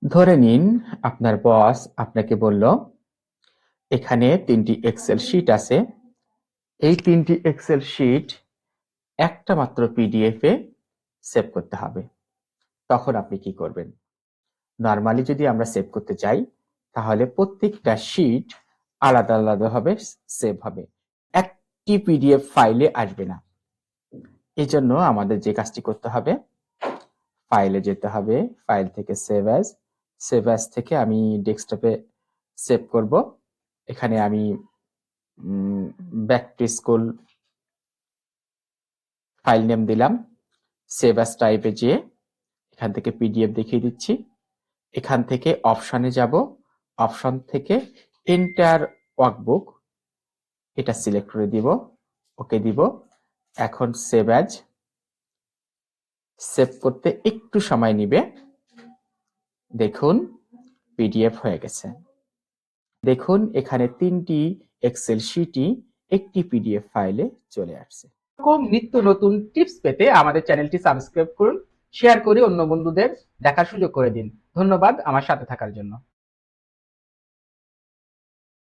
ধরে নিন আপনার বস আপনাকে বলল, এখানে ৩টি এক্সেল শিট আছে। এই ৩টি এক্সেল শিট একটা মাত্র পিডিএফ এ সেভ করতে হবে। তখন আপনি কি করবেন? নরমালি যদি আমরা সেভ করতে চাই, তাহলে প্রত্যেকটা শিট আলাদা আলাদাভাবে সেভ হবে। একটি পিডিএফ ফাইলে আসবে না। এজন্য আমাদের যে কাজটি করতে হবে, ফাইলে যেতে হবে, ফাইল থেকে সেভ অ্যাজ থেকে আমি ডেস্কটপে সেভ করব। এখানে আমি back to school file name দিলাম। সেভ অ্যাজ টাইপে যেয়ে এখান থেকে পিডিএফ দেখিয়ে দিচ্ছি। এখান থেকে অপশনে যাব, অপশন থেকে এন্টার ওয়ার্কবুক এটা সিলেক্ট করে দিব, ওকে দিব। এখন সেভ অ্যাজ, সেভ করতে একটু সময় নিবে। দেখুন পিডিএফ হয়ে গেছে। দেখুন এখানে ৩টি এক্সেল শিটই একটি পিডিএফ ফাইলে চলে আসছে। এরকম নিত্য নতুন টিপস পেতে আমাদের চ্যানেলটি সাবস্ক্রাইব করুন, শেয়ার করে অন্য বন্ধুদের দেখার সুযোগ করে দিন। ধন্যবাদ আমার সাথে থাকার জন্য।